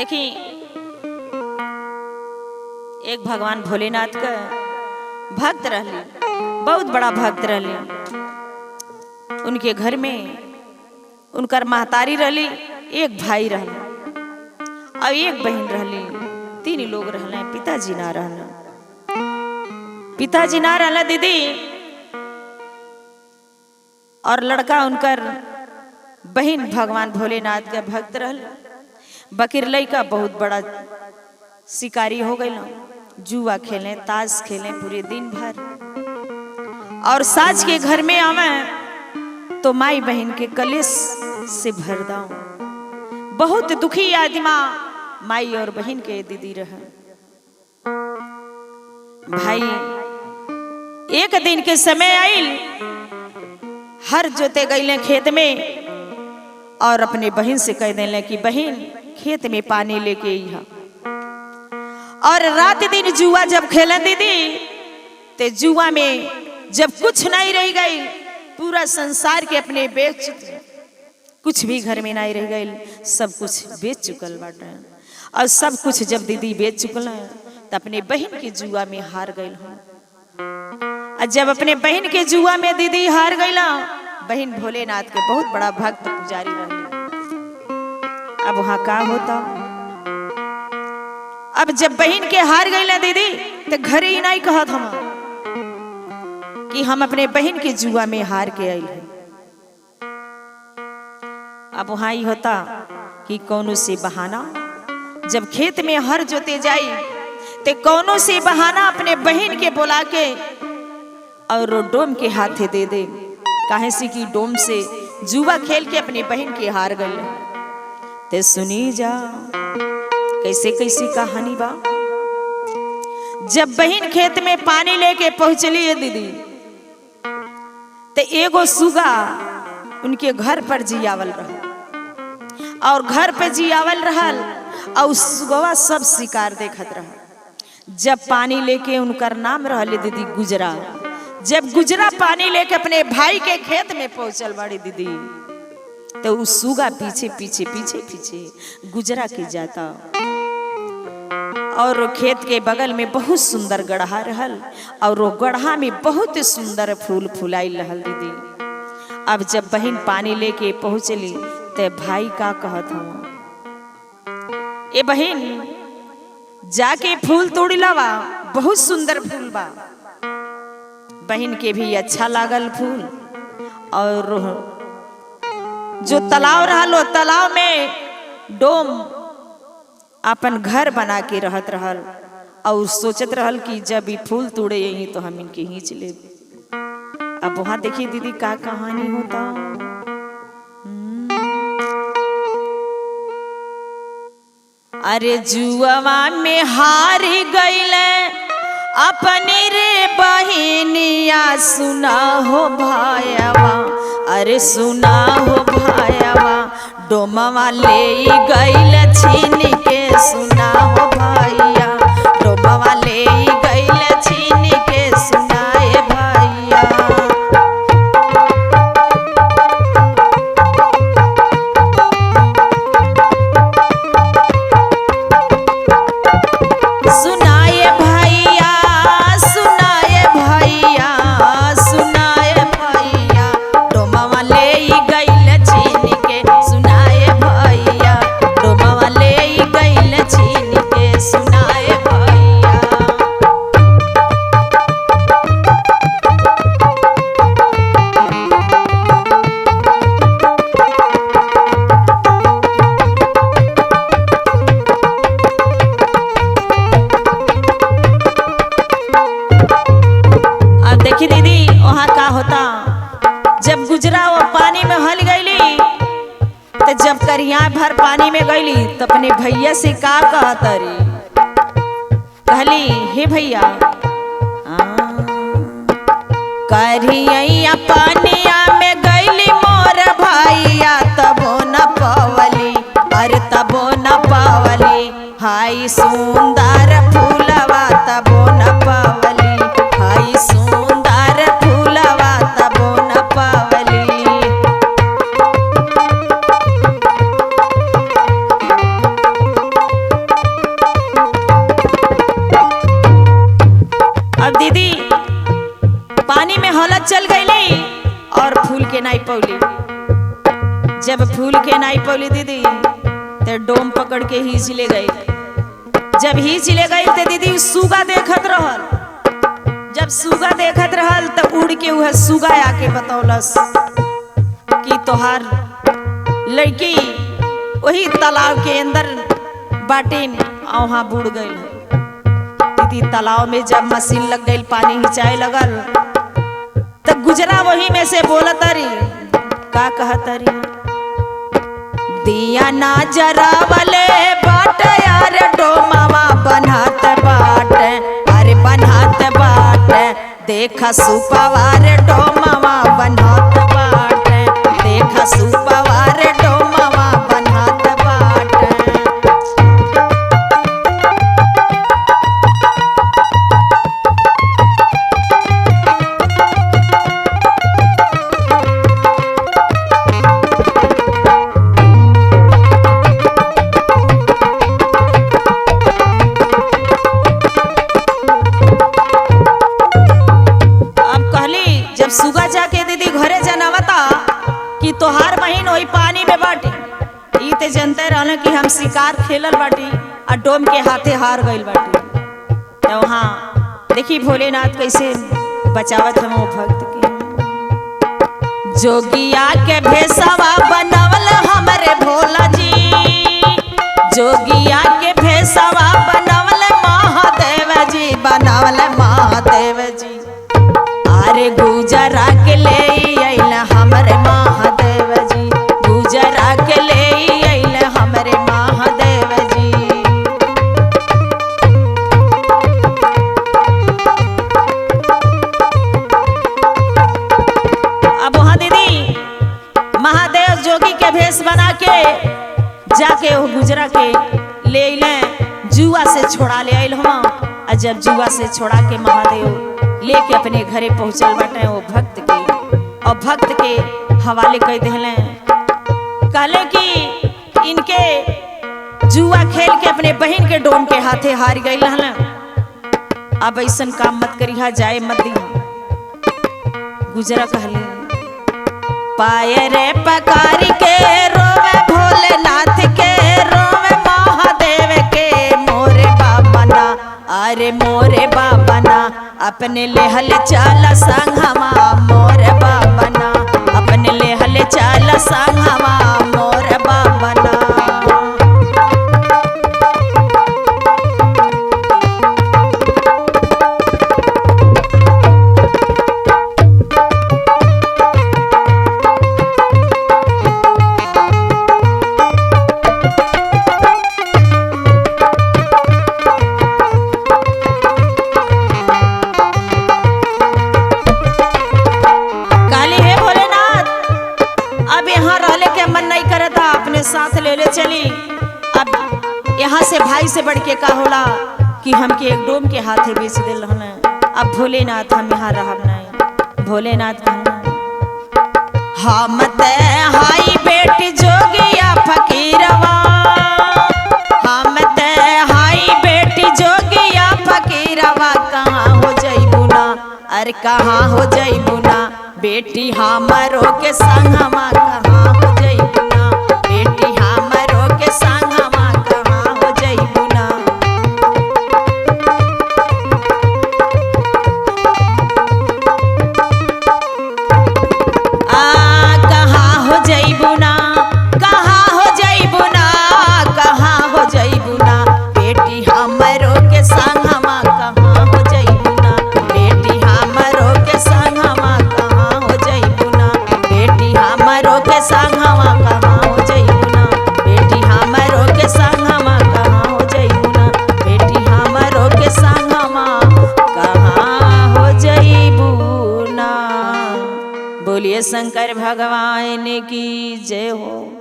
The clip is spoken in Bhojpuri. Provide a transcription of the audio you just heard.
देखी एक भगवान भोलेनाथ का भक्त रहली, बहुत बड़ा भक्त रहली। उनके घर में उनकर महतारी रहली, एक भाई रहला और एक बहन रहली। तीन लोग रहले। पिताजी ना रहला, पिताजी ना रहला दीदी, और लड़का उनकर बहन भगवान भोलेनाथ का भक्त रहल। बकीर लड़का बहुत बड़ा शिकारी हो गए, जुआ खेलें, ताश खेलें पूरे दिन भर। और साज के घर में आवे तो माई बहन के कलेश से भर दाओ। बहुत दुखी आदमी माई और बहन के दीदी रहे। भाई एक दिन के समय आइल, हर जोते गईले खेत में और अपने बहन से कह देले कि बहन खेत में पानी लेके आई। और रात दिन जुआ जब खेले दीदी, ते जुआ में जब कुछ नहीं रह गई, पूरा संसार के अपने बेच, कुछ भी घर में नहीं रह गई, सब कुछ बेच चुकल बाटे। और सब कुछ जब दीदी बेच चुकल है तो अपने बहन के जुआ में हार गई हूँ। और जब अपने बहन के जुआ में दीदी हार गई, बहन भोलेनाथ के बहुत बड़ा भक्त पुजारी रही। अब वहां का होता, अब जब बहन के हार गई ना दीदी, तो घरे ही नहीं कहत हम कि हम अपने बहन के जुआ में हार के आइल हैं। अब वहां ही होता कि कौनो से बहाना, जब खेत में हर जोते जाई तो कौनो से बहाना अपने बहन के बुला के और डोम के हाथे दे दे। काहे से कि डोम से जुआ खेल के अपने बहन के हार गई। ते सुनी जा कैसे कैसी कहानी बा। जब बहन खेत में पानी लेके पहुंचली है दीदी, तो एगो सुगा उनके घर पर जियावल रहा, और घर पे जियावल रहल, और सुगवा सब शिकार देखत रहा। जब पानी लेके उनकर नाम रहले दीदी गुजरा, जब गुजरा पानी लेके अपने भाई के खेत में पहुंचल बड़ी दीदी, तो उस सुगा पीछे पीछे पीछे पीछे गुजरा के जाता। और खेत के बगल में बहुत सुंदर गढ़ा रहल, और वो गढ़ा में बहुत सुंदर फूल फुलाइल रहल दीदी। अब जब बहन पानी लेके पहुंचली तो भाई का कहत हूँ, ए बहन जाके फूल तोड़ लावा, बहुत सुंदर फूल बा। बहन के भी अच्छा लागल फूल। और जो तालाब रहल, वो तालाब में डोम अपन घर बना के रहत रहल, और सोचत रहल कि जब ये फूल तोड़े यही तो हम इनके खींच ले। अब वहां देखिए दीदी का कहानी होता। अरे जुआवा में हार गईले अपनी रे बहिनिया, सुना हो भाईवा, अरे सुना हो भाईवा, डोमवा ले गईल छीन के, सुना हो भैया, डोमवा ले गईल छीन के, सुनाए भैया। सुनाए भैया, सुनाए भैया, सुनाए भैया, डोमवा ले गईल छीन के, सुनाए भैया, डोमवा ले गईल छीन के, सुनाए भैया। अब देखी दीदी वहां का होता, जब गुजरा वो पानी में हल गईली, तो जब करिया भर पानी में गईली तो अपने भैया से का कहतरी, कहली हे भैया, करिया पानिया में गईली मोर भैया, तबो न पवली, अरे तबो न पवली, हाय सुंदर फूलवा तबो न पवली, हाय सुंदर फूलवा तबो न पवली। जब फूल के नाई पौली दीदी ते डोम पकड़ के ही ले गई। जब ही ले गई ते दीदी सुगा देखत रहल। जब सुगा देखत रहल तो उड़ के वह सुगा आके बतौलस कि तोहार लड़की वही तालाब के अंदर बाटिन वहां बुड़ गई। दीदी तालाब में जब मशीन लग गई, पानी हिंचाए लगल, तो गुजरा वही में से बोलत रही, का कहत रही, दिया ना जरावले बाट यार डोमावा बनात बाट, अरे बनात बाट, देखा सुपवार डोमावा बनात बाट, देखा सुपवार डोमावा बनात बाट। सुगा जाके दीदी घरे जनावता कि तोहार बहिन वही पानी में बाटी। ई ते जनते रहले कि हम शिकार खेलल बाटी और डोम के हाथे हार गइल बाटी। तो वहाँ देखी भोलेनाथ कैसे बचावत हम वो भक्त के। जोगिया के भेसवा बनवल हमरे भोला जी, जोगिया के भेसवा बनवल महादेव जी, बनवल महादेव जी। अरे गुजरा के ले आइल हमरे महादेव जी, गुजरा के ले आइल हमरे महादेव जी। अब वहाँ दीदी महादेव जोगी के भेष बना के जाके वो गुजरा के ले आइले, जुआ से छोड़ा ले आइल हम। और जब जुआ से छोड़ा के महादेव लेके अपने घरे पहुंचल बाटे वो भक्त के, और भक्त के हवाले कह दिले, कहले कि इनके जुआ खेल के अपने बहन के डोम के हाथे हार गई हन। अब ऐसन काम मत करिहा, जाए मत दिहा। गुजरा कहले, पाए रे पकारी के रोवे भोलेनाथ के, रोवे महादेव के, मोरे बाबा ना, अरे मोरे बाबा ना, अपने लेहल चाल संगमा मोर बाबना, अपने लेहल चाल संगमा मोर बाबना। साथ ले ले चली। अब यहाँ से भाई से बढ़ के का होला कि हमके एक डोम के हाथे बेच दिल हन। अब भोलेनाथ हम यहाँ रहब नहीं। भोलेनाथ हम ते हाई बेटी जोगिया फकीरवा, हम ते हाई बेटी जोगिया फकीरवा, कहाँ हो जइबू ना, अरे कहाँ हो जइबू ना, बेटी हमरो के संगमा कहाँ हो जइबू ना, बेटी हमरो के संगमा कहाँ हो जइबू ना। कहाँ हो जइबू ना, कहाँ हो जइबू ना, कहाँ हो जइबू ना, बेटी हमरो के संगमा कहाँ हो जइबू ना, बेटी हमरो के संगमा कहाँ हो जइबू ना, बेटी हमरो के संगमा कहाँ हो जइबू ना, बेटी हमरो के संगमा कहाँ हो जइबू ना, बेटी हमरो के संगमा कहाँ हो जइबू ना। बोलिए शंकर भगवान की जय हो।